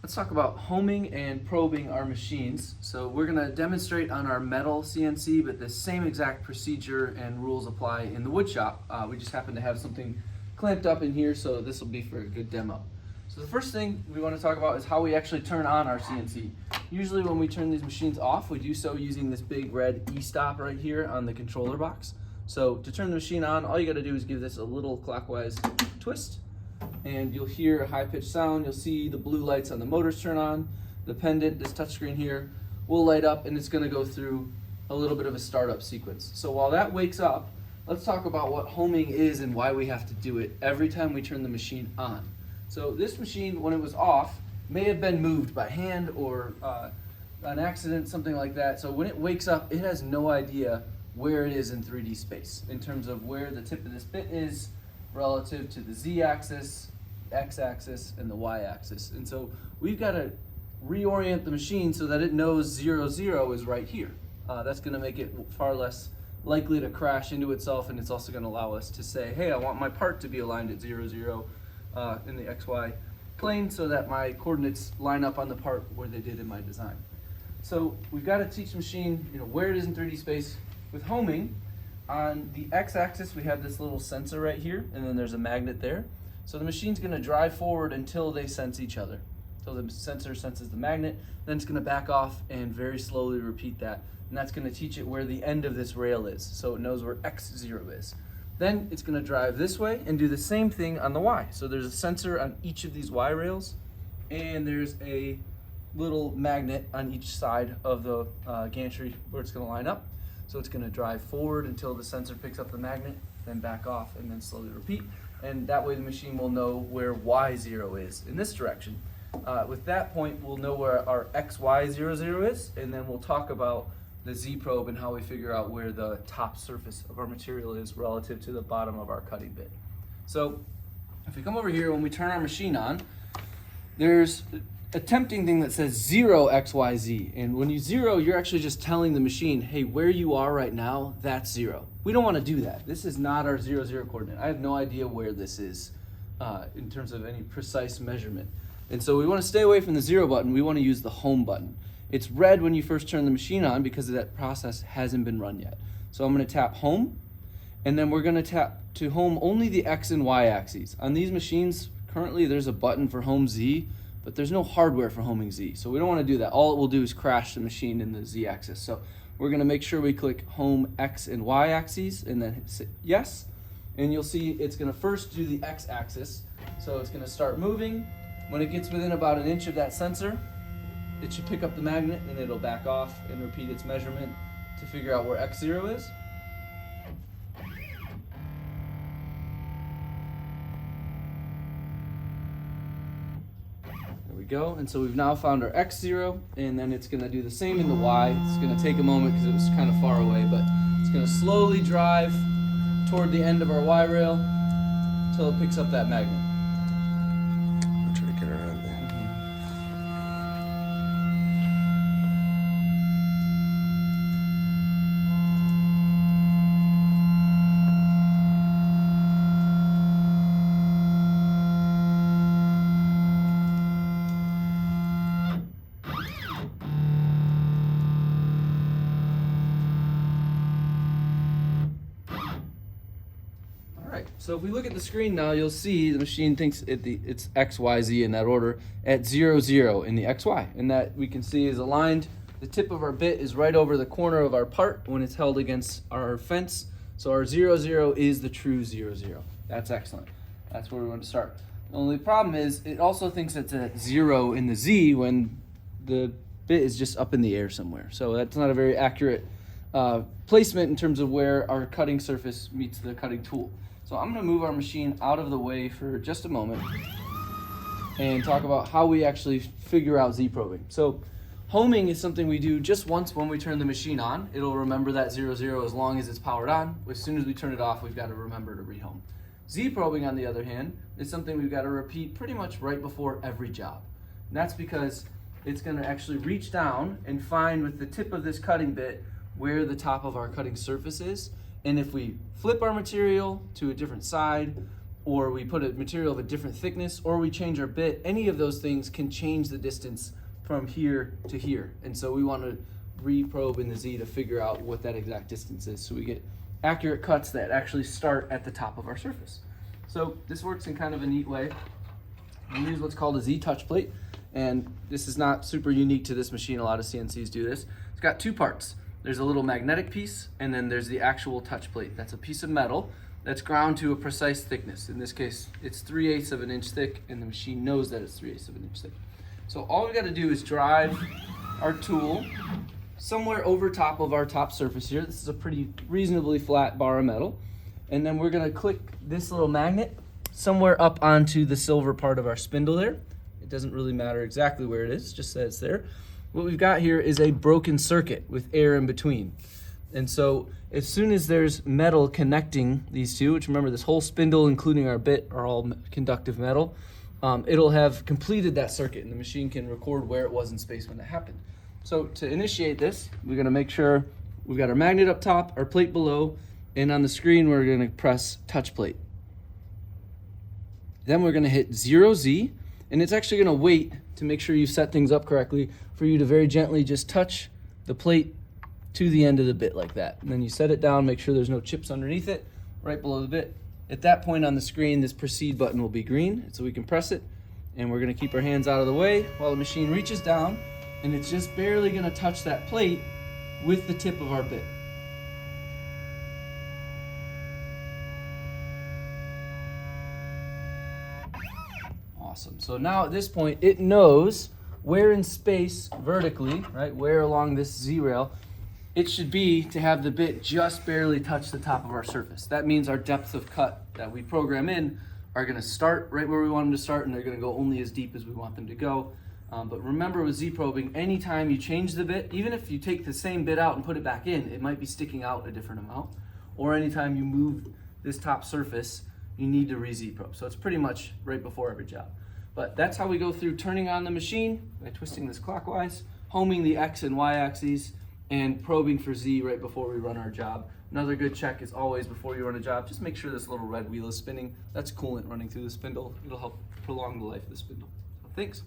Let's talk about homing and probing our machines. So we're going to demonstrate on our metal CNC, but the same exact procedure and rules apply in the wood shop. We just happen to have something clamped up in here, so this will be for a good demo. So the first thing we want to talk about is how we actually turn on our CNC. Usually when we turn these machines off, we do so using this big red E-stop right here on the controller box. So to turn the machine on, all you got to do is give this a little clockwise twist, and you'll hear a high-pitched sound. You'll see the blue lights on the motors turn on. The pendant, this touchscreen here, will light up, and it's going to go through a little bit of a startup sequence. So while that wakes up, let's talk about what homing is and why we have to do it every time we turn the machine on. So this machine, when it was off, may have been moved by hand or an accident, something like that. So when it wakes up, it has no idea where it is in 3D space in terms of where the tip of this bit is relative to the Z-axis, X-axis, and the Y-axis. And so we've got to reorient the machine so that it knows 0, 0 is right here. That's going to make it far less likely to crash into itself, and it's also going to allow us to say, hey, I want my part to be aligned at 0, 0 in the XY plane so that my coordinates line up on the part where they did in my design. So we've got to teach the machine where it is in 3D space. With homing, on the X-axis we have this little sensor right here, and then there's a magnet there. So the machine's going to drive forward until they sense each other. So the sensor senses the magnet, then it's going to back off and very slowly repeat that. And that's going to teach it where the end of this rail is, so it knows where X0 is. Then it's going to drive this way and do the same thing on the Y. So there's a sensor on each of these Y rails, and there's a little magnet on each side of the gantry where it's going to line up. So it's going to drive forward until the sensor picks up the magnet, then back off, and then slowly repeat. And that way the machine will know where Y0 is in this direction. With that point, we'll know where our XY00 is, and then we'll talk about the Z probe and how we figure out where the top surface of our material is relative to the bottom of our cutting bit. So if we come over here, when we turn our machine on, there's a tempting thing that says 0 XYZ, and when you 0, you're actually just telling the machine, hey, where you are right now, that's 0. We don't want to do that. This is not our 0, 0 coordinate. I have no idea where this is in terms of any precise measurement. And so we want to stay away from the 0 button. We want to use the home button. It's red when you first turn the machine on because that process hasn't been run yet. So I'm going to tap home, and then we're going to tap to home only the X and Y axes. On these machines, currently there's a button for home Z, but there's no hardware for homing Z. So we don't want to do that. All it will do is crash the machine in the Z axis. So we're going to make sure we click home X and Y axes and then hit yes. And you'll see it's going to first do the X axis. So it's going to start moving. When it gets within about 1 inch of that sensor, it should pick up the magnet and it'll back off and repeat its measurement to figure out where X0 is. Go, and so we've now found our X0, and then it's going to do the same in the Y. It's going to take a moment because it was kind of far away, but it's going to slowly drive toward the end of our Y rail until it picks up that magnet. I'll try to get around there. So if we look at the screen now, you'll see the machine thinks it's X, Y, Z in that order at 0, 0 in the XY. And that we can see is aligned. The tip of our bit is right over the corner of our part when it's held against our fence. So our 0, 0 is the true 0, 0. That's excellent. That's where we want to start. The only problem is it also thinks it's at 0 in the Z when the bit is just up in the air somewhere. So that's not a very accurate placement in terms of where our cutting surface meets the cutting tool. So I'm going to move our machine out of the way for just a moment and talk about how we actually figure out Z probing. So homing is something we do just once when we turn the machine on. It'll remember that 0, 0 as long as it's powered on. As soon as we turn it off, we've got to remember to rehome. Z probing, on the other hand, is something we've got to repeat pretty much right before every job. And that's because it's going to actually reach down and find with the tip of this cutting bit where the top of our cutting surface is. And if we flip our material to a different side or we put a material of a different thickness, or we change our bit, any of those things can change the distance from here to here. And so we want to reprobe in the Z to figure out what that exact distance is, so we get accurate cuts that actually start at the top of our surface. So this works in kind of a neat way. We use what's called a Z touch plate, and this is not super unique to this machine. A lot of CNCs do this. It's got two parts. There's a little magnetic piece, and then there's the actual touch plate. That's a piece of metal that's ground to a precise thickness. In this case, it's 3/8 of an inch thick, and the machine knows that it's 3/8 of an inch thick. So all we got to do is drive our tool somewhere over top of our top surface here. This is a pretty reasonably flat bar of metal. And then we're gonna click this little magnet somewhere up onto the silver part of our spindle there. It doesn't really matter exactly where it is, just that it's there. What we've got here is a broken circuit with air in between. And so as soon as there's metal connecting these two, which remember this whole spindle, including our bit, are all conductive metal, it'll have completed that circuit, and the machine can record where it was in space when it happened. So to initiate this, we're gonna make sure we've got our magnet up top, our plate below, and on the screen we're gonna press touch plate. Then we're gonna hit 0Z, and it's actually gonna wait to make sure you've set things up correctly for you to very gently just touch the plate to the end of the bit like that. And then you set it down, make sure there's no chips underneath it, right below the bit. At that point on the screen, this proceed button will be green, so we can press it, and we're gonna keep our hands out of the way while the machine reaches down, and it's just barely gonna touch that plate with the tip of our bit. Awesome. So now at this point, it knows where in space vertically, right, where along this Z rail, it should be to have the bit just barely touch the top of our surface. That means our depth of cut that we program in are gonna start right where we want them to start, and they're gonna go only as deep as we want them to go. But remember with Z probing, anytime you change the bit, even if you take the same bit out and put it back in, it might be sticking out a different amount. Or anytime you move this top surface, you need to re-Z probe. So it's pretty much right before every job. But that's how we go through turning on the machine by twisting this clockwise, homing the X and Y axes, and probing for Z right before we run our job. Another good check is always before you run a job, just make sure this little red wheel is spinning. That's coolant running through the spindle. It'll help prolong the life of the spindle. So thanks.